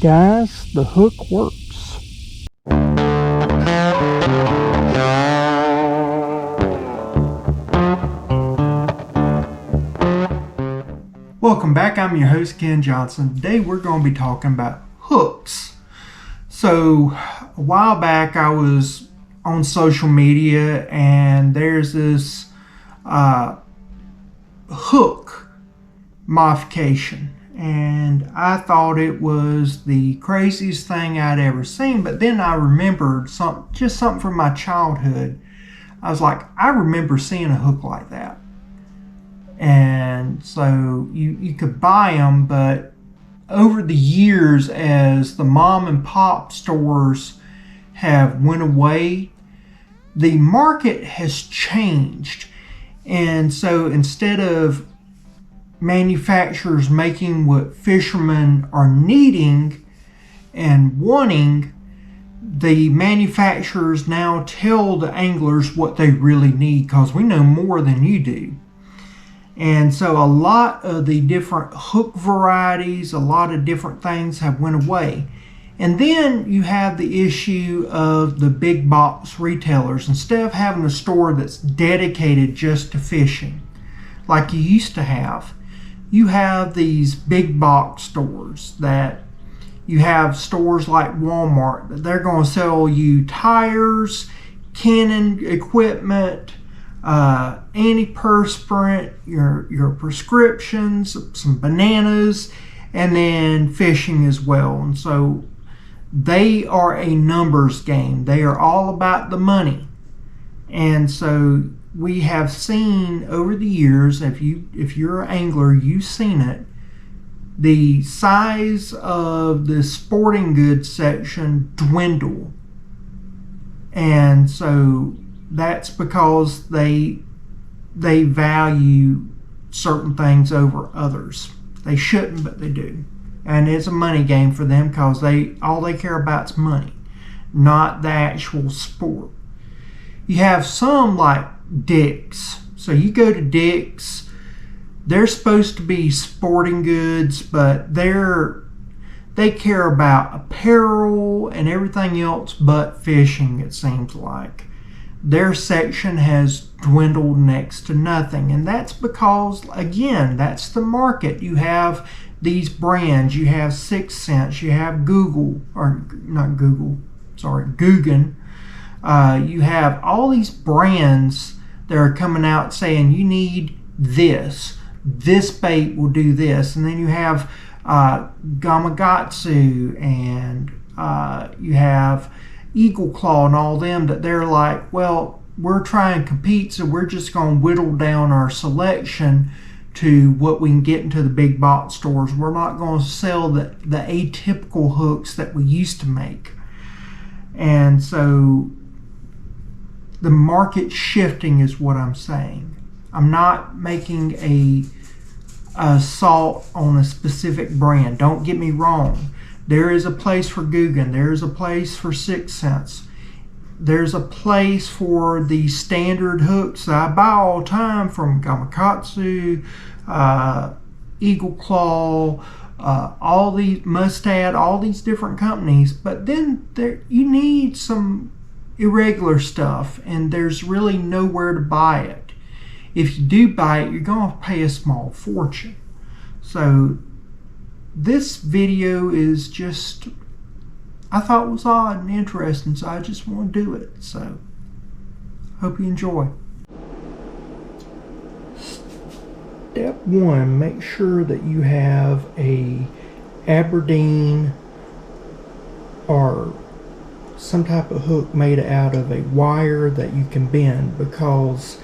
Guys, the hook works. Welcome back. I'm your host, Ken Johnson. Today we're going to be talking about hooks. So a while back I was on social media and there's this hook modification, and I thought it was the craziest thing I'd ever seen. But then I remembered something from my childhood. I was like, I remember seeing a hook like that. And so you could buy them, but over the years, as the mom and pop stores have went away, the market has changed. And so instead of manufacturers making what fishermen are needing and wanting, the manufacturers now tell the anglers what they really need, because we know more than you do. And so a lot of the different hook varieties, a lot of different things have went away. And then you have the issue of the big box retailers. Instead of having a store that's dedicated just to fishing like you used to have, you have these big box stores. That you have stores like Walmart that they're going to sell you tires, canning equipment, antiperspirant, your prescriptions, some bananas, and then fishing as well. And so they are a numbers game. They are all about the money. And so we have seen over the years, if you're an angler, you've seen it, the size of the sporting goods section dwindle. And so that's because they value certain things over others. They shouldn't, but they do. And it's a money game for them, because all they care about is money, not the actual sport. You have some like Dick's. So you go to Dick's, they're supposed to be sporting goods, but they care about apparel and everything else but fishing, it seems like. Their section has dwindled next to nothing. And that's because, again, that's the market. You have these brands. You have 6th Sense. You have Guggen. You have all these brands that are coming out saying you need this. This bait will do this. And then you have Gamakatsu, and you have Eagle Claw and all them, that they're like, well, we're trying to compete, so we're just going to whittle down our selection to what we can get into the big box stores. We're not going to sell the atypical hooks that we used to make. And so the market shifting is what I'm saying. I'm not making a assault on a specific brand. Don't get me wrong. There is a place for Guggen. There is a place for 6th Sense. There's a place for the standard hooks that I buy all the time from Gamakatsu, Eagle Claw, all these Mustad, all these different companies. But then you need some irregular stuff, and there's really nowhere to buy it. If you do buy it, you're going to pay a small fortune. So this video is just, I thought it was odd and interesting, so I just want to do it. So hope you enjoy. Step 1, make sure that you have a Aberdeen or some type of hook made out of a wire that you can bend, because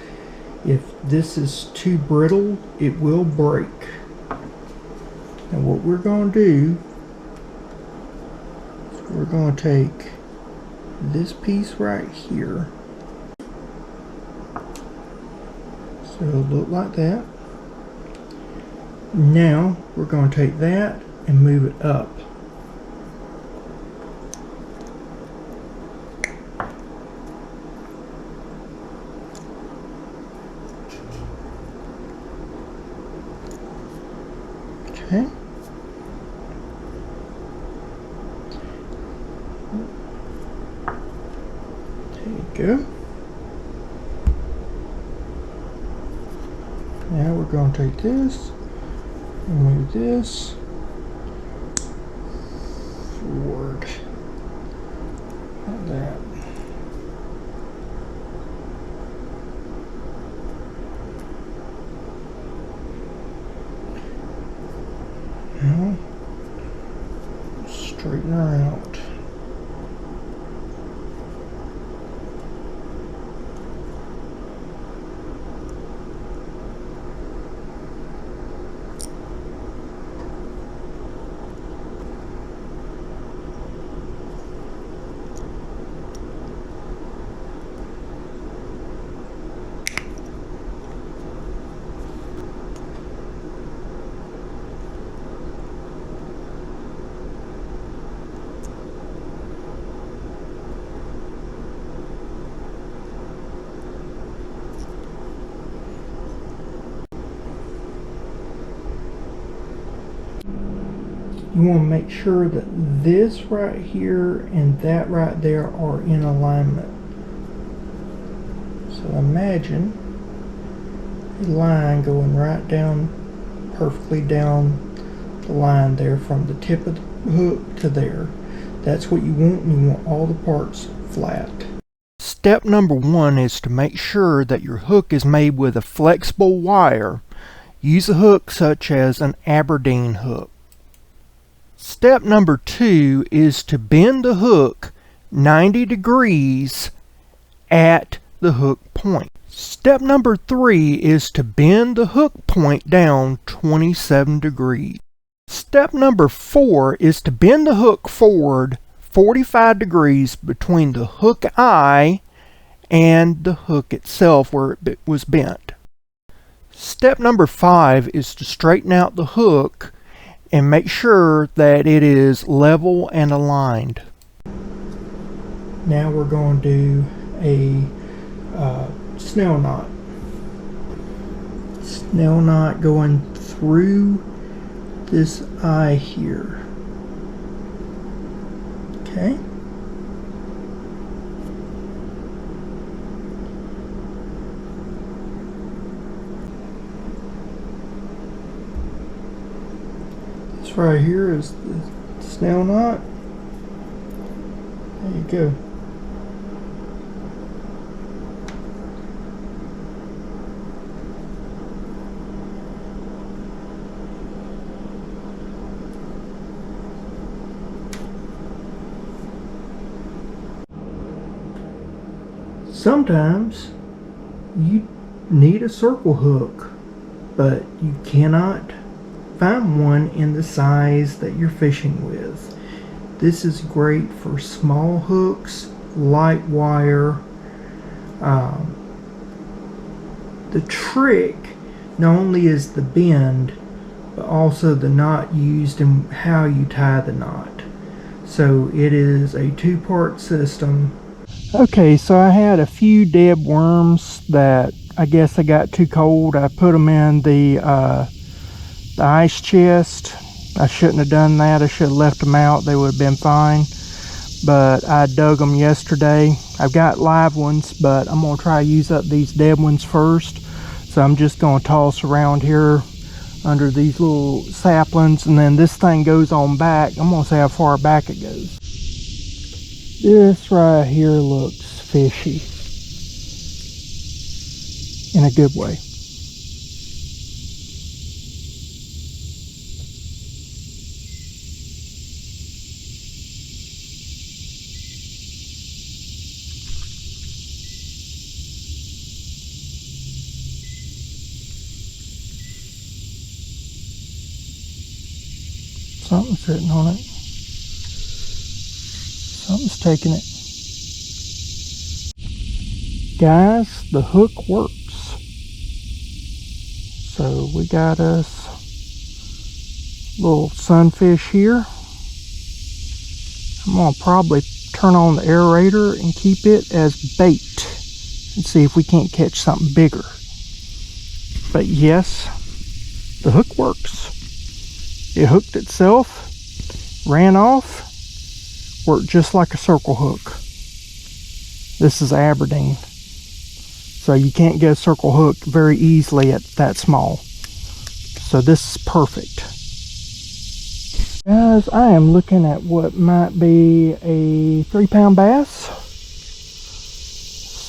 if this is too brittle, it will break. And what we're going to do is we're going to take this piece right here. So it'll look like that. Now we're going to take that and move it up. Okay. Go. Now we're going to take this and move this forward like that. Now straighten her out. You want to make sure that this right here and that right there are in alignment. So imagine a line going right down, perfectly down the line there from the tip of the hook to there. That's what you want, and you want all the parts flat. Step number 1 is to make sure that your hook is made with a flexible wire. Use a hook such as an Aberdeen hook. Step number 2 is to bend the hook 90 degrees at the hook point. Step number 3 is to bend the hook point down 27 degrees. Step number 4 is to bend the hook forward 45 degrees between the hook eye and the hook itself where it was bent. Step number 5 is to straighten out the hook and make sure that it is level and aligned. Now we're going to do a snell knot. Snell knot going through this eye here. Okay. This right here is the snell knot. There you go. Sometimes you need a circle hook, but you cannot find one in the size that you're fishing with. This is great for small hooks, light wire. The trick not only is the bend, but also the knot used and how you tie the knot. So it is a two-part system. Okay, so I had a few dead worms that I guess I got too cold. I put them in the ice chest. I shouldn't have done that. I should have left them out. They would have been fine. But I dug them yesterday. I've got live ones, but I'm going to try to use up these dead ones first. So I'm just going to toss around here under these little saplings, and then this thing goes on back. I'm going to see how far back it goes. This right here looks fishy in a good way. Something's sitting on it. Something's taking it. Guys, the hook works. So we got us a little sunfish here. I'm going to probably turn on the aerator and keep it as bait and see if we can't catch something bigger. But yes, the hook works. It hooked itself, ran off, worked just like a circle hook. This is Aberdeen. So you can't get a circle hook very easily at that small. So this is perfect. Guys, I am looking at what might be a 3-pound bass.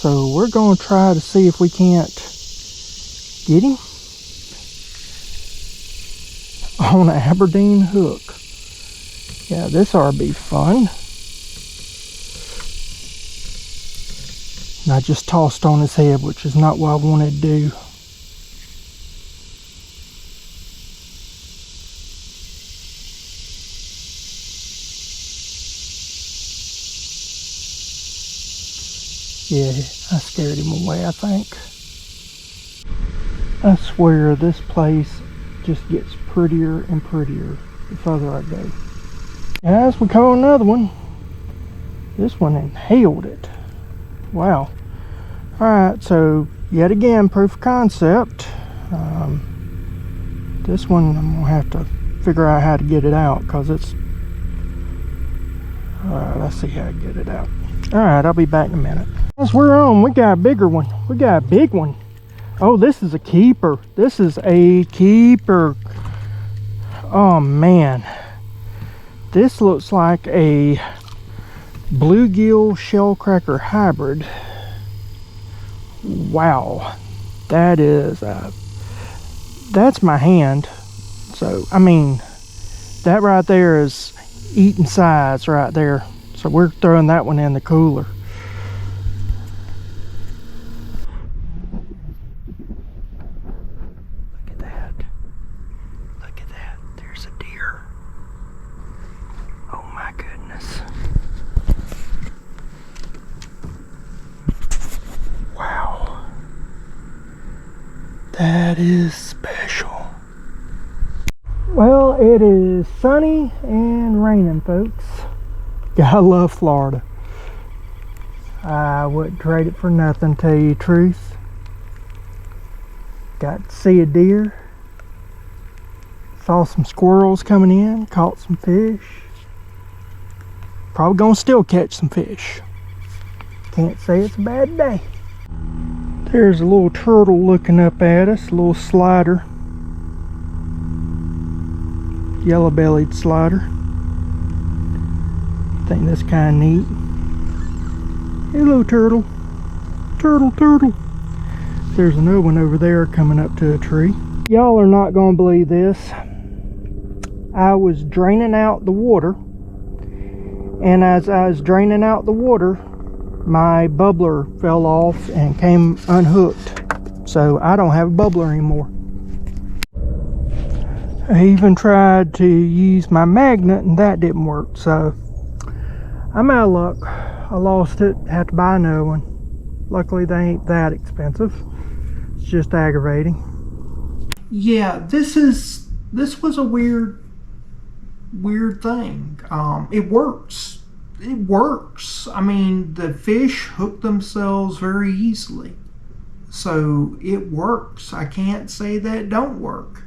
So we're going to try to see if we can't get him on an Aberdeen hook. Yeah, this ought to be fun. And I just tossed on his head, which is not what I wanted to do. Yeah, I scared him away, I think. I swear this place just gets prettier and prettier the further I go. Guys, we caught another one. This one inhaled it. Wow. Alright, so yet again, proof of concept. This one I'm going to have to figure out how to get it out, because it's... Alright, let's see how to get it out. Alright, I'll be back in a minute. As we're on, we got a bigger one. We got a big one. Oh, this is a keeper. This is a keeper. Oh, man. This looks like a bluegill shellcracker hybrid. Wow. That is that's my hand. So, I mean, that right there is eating size right there. So we're throwing that one in the cooler. Look at that. Look at that. There's a deer. Oh my goodness. Wow. That is special. Well, it is sunny and raining, folks. I love Florida. I wouldn't trade it for nothing, tell you the truth. Got to see a deer. Saw some squirrels coming in, caught some fish. Probably gonna still catch some fish. Can't say it's a bad day. There's a little turtle looking up at us, a little slider. Yellow-bellied slider. I think that's kind of neat. Hello, turtle. Turtle, turtle. There's another one over there coming up to a tree. Y'all are not going to believe this. I was draining out the water, and as I was draining out the water, my bubbler fell off and came unhooked. So I don't have a bubbler anymore. I even tried to use my magnet and that didn't work. So I'm out of luck. I lost it, had to buy another one. Luckily they ain't that expensive. It's just aggravating. Yeah, this was a weird thing. It works. It works. I mean, the fish hook themselves very easily. So it works. I can't say that it don't work.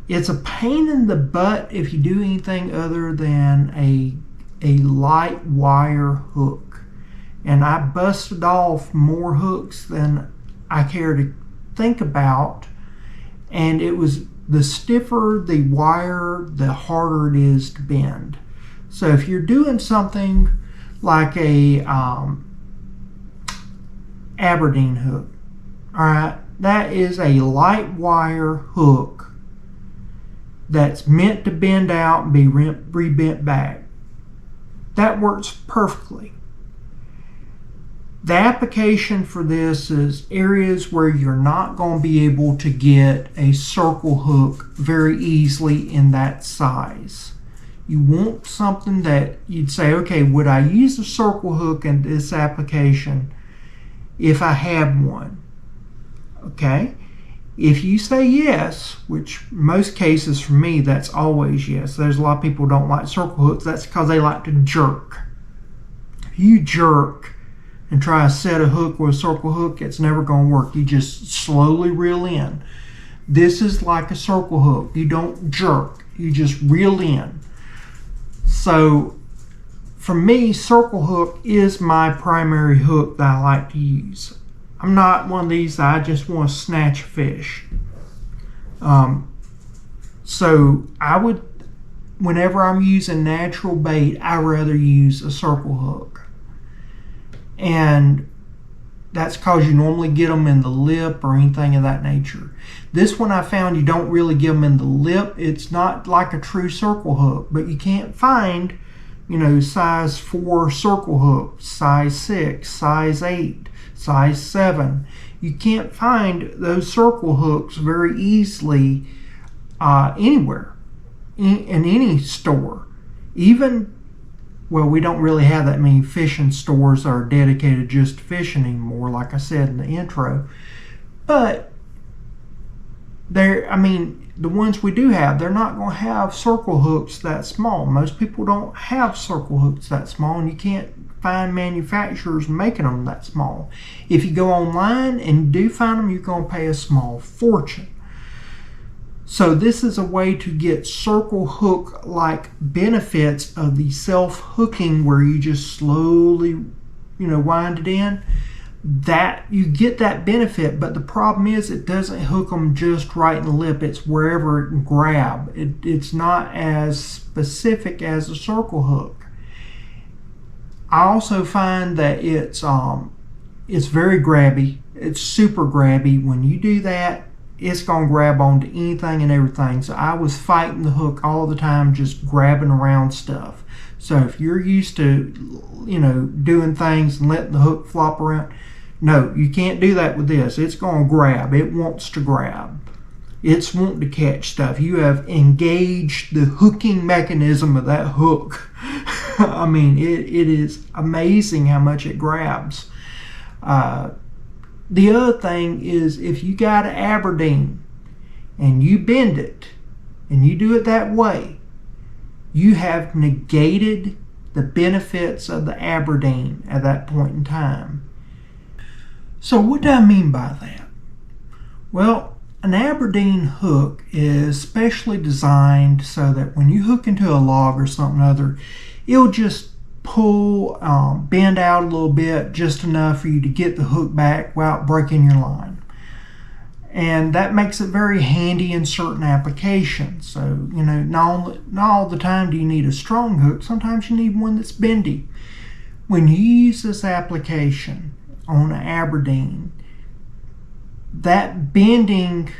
It's a pain in the butt if you do anything other than a light wire hook. And I busted off more hooks than I care to think about. And it was the stiffer the wire, the harder it is to bend. So if you're doing something like a Aberdeen hook, all right, that is a light wire hook that's meant to bend out and be rebent back. That works perfectly. The application for this is areas where you're not going to be able to get a circle hook very easily in that size. You want something that you'd say, okay, would I use a circle hook in this application if I had one? Okay. If you say yes, which most cases for me, that's always yes. There's a lot of people who don't like circle hooks. That's because they like to jerk. If you jerk and try to set a hook with a circle hook, it's never going to work. You just slowly reel in. This is like a circle hook. You don't jerk. You just reel in. So for me, circle hook is my primary hook that I like to use. I'm not one of these that I just want to snatch a fish. So I would, whenever I'm using natural bait, I rather use a circle hook. And that's because you normally get them in the lip or anything of that nature. This one I found you don't really get them in the lip. It's not like a true circle hook, but you can't find, size 4 circle hooks, size 6, size 8, size 7. You can't find those circle hooks very easily anywhere, in any store. Even, well, we don't really have that many fishing stores that are dedicated just to fishing anymore, like I said in the intro. But the ones we do have, they're not going to have circle hooks that small. Most people don't have circle hooks that small, and you can't find manufacturers making them that small. If you go online and do find them, you're going to pay a small fortune. So this is a way to get circle hook like benefits of the self-hooking, where you just slowly wind it in. That you get that benefit, but the problem is it doesn't hook them just right in the lip. It's wherever it can grab. It's not as specific as a circle hook. I also find that it's very grabby. It's super grabby. When you do that, it's going to grab onto anything and everything. So I was fighting the hook all the time, just grabbing around stuff. So if you're used to, doing things and letting the hook flop around, no, you can't do that with this. It's going to grab. It wants to grab. It's wanting to catch stuff. You have engaged the hooking mechanism of that hook. I mean, it is amazing how much it grabs. The other thing is, if you got an Aberdeen and you bend it and you do it that way, you have negated the benefits of the Aberdeen at that point in time. So what do I mean by that? Well, an Aberdeen hook is specially designed so that when you hook into a log or something other, it'll just pull, bend out a little bit, just enough for you to get the hook back without breaking your line. And that makes it very handy in certain applications. So, not all the time do you need a strong hook. Sometimes you need one that's bendy. When you use this application on an Aberdeen, that bending,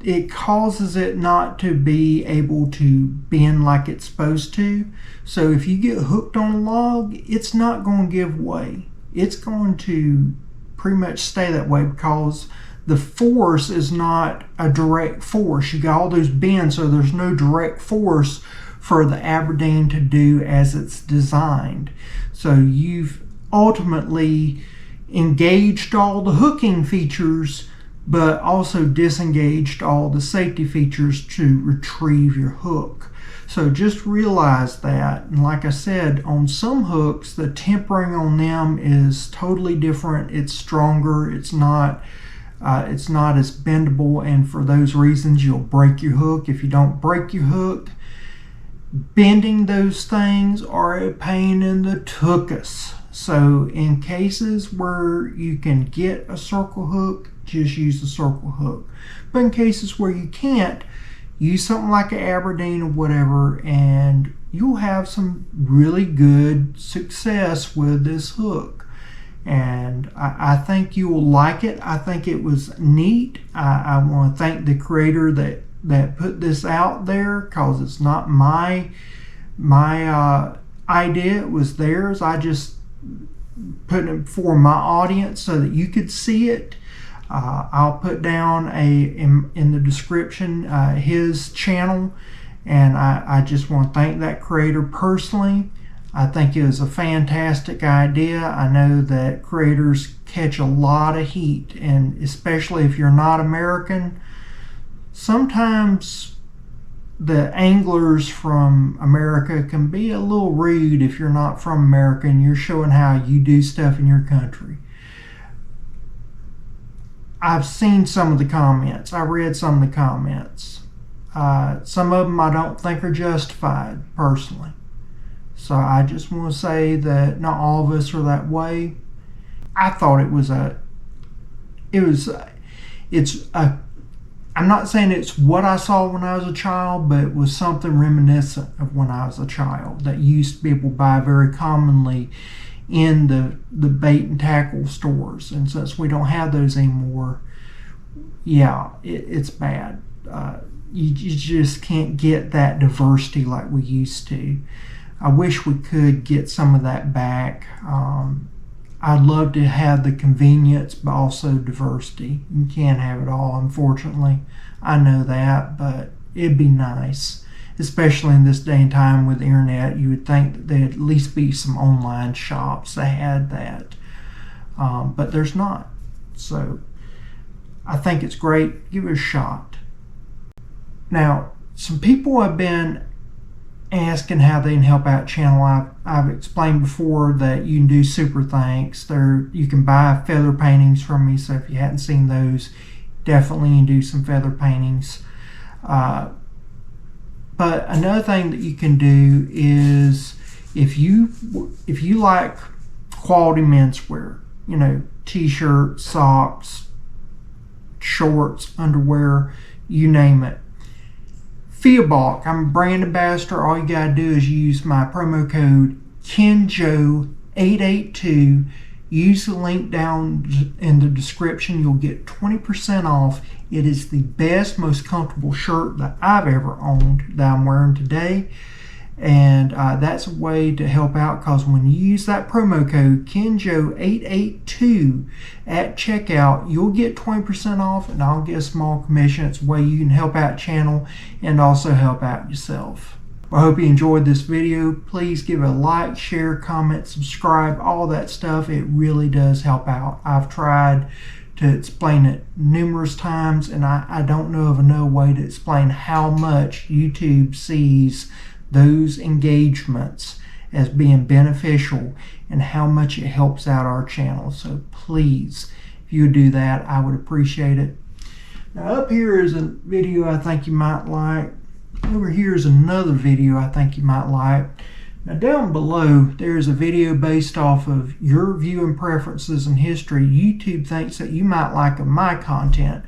it causes it not to be able to bend like it's supposed to. So if you get hooked on a log, it's not going to give way. It's going to pretty much stay that way because the force is not a direct force. You got all those bends, so there's no direct force for the Aberdeen to do as it's designed. So you've ultimately engaged all the hooking features, but also disengaged all the safety features to retrieve your hook. So just realize that. And like I said, on some hooks, the tempering on them is totally different. It's stronger. It's not as bendable, and for those reasons, you'll break your hook. If you don't break your hook, bending those things are a pain in the tuchus. So in cases where you can get a circle hook, just use the circle hook. But in cases where you can't, use something like an Aberdeen or whatever, and you'll have some really good success with this hook. And I think you will like it. I think it was neat. I want to thank the creator that put this out there, because it's not my idea. It was theirs. I just put it for my audience so that you could see it. I'll put down in the description his channel, and I just want to thank that creator personally. I think it was a fantastic idea. I know that creators catch a lot of heat, and especially if you're not American, sometimes the anglers from America can be a little rude if you're not from America and you're showing how you do stuff in your country. I've seen some of the comments. I read some of the comments. Some of them I don't think are justified, personally. So I just want to say that not all of us are that way. I thought it's a, I'm not saying it's what I saw when I was a child, but it was something reminiscent of when I was a child that used to be able to buy very commonly in the bait and tackle stores. And since we don't have those anymore, yeah, it's bad. You just can't get that diversity like we used to. I wish we could get some of that back. I'd love to have the convenience, but also diversity. You can't have it all, unfortunately. I know that, but it'd be nice, especially in this day and time with the internet. You would think that there'd at least be some online shops that had that, but there's not. So I think it's great. Give it a shot. Now, some people have been asking how they can help out channel. I've explained before that you can do super thanks. You can buy feather paintings from me, so if you hadn't seen those, definitely you can do some feather paintings. But another thing that you can do is if you like quality menswear, t-shirts, socks, shorts, underwear, you name it. Fiabalk, I'm a brand ambassador. All you gotta do is use my promo code KENJO882. Use the link down in the description. You'll get 20% off. It is the best, most comfortable shirt that I've ever owned that I'm wearing today. And that's a way to help out, because when you use that promo code KENJO882 at checkout, you'll get 20% off, and I'll get a small commission. It's a way you can help out channel and also help out yourself. I hope you enjoyed this video. Please give it a like, share, comment, subscribe, all that stuff. It really does help out. I've tried to explain it numerous times, and I don't know of another way to explain how much YouTube sees those engagements as being beneficial and how much it helps out our channel. So please, if you would do that, I would appreciate it. Now up here is a video I think you might like. Over here is another video I think you might like. Now down below there's a video based off of your viewing preferences and history. YouTube thinks that you might like of my content,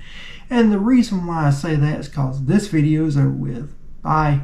and the reason why I say that is because this video is over with. Bye.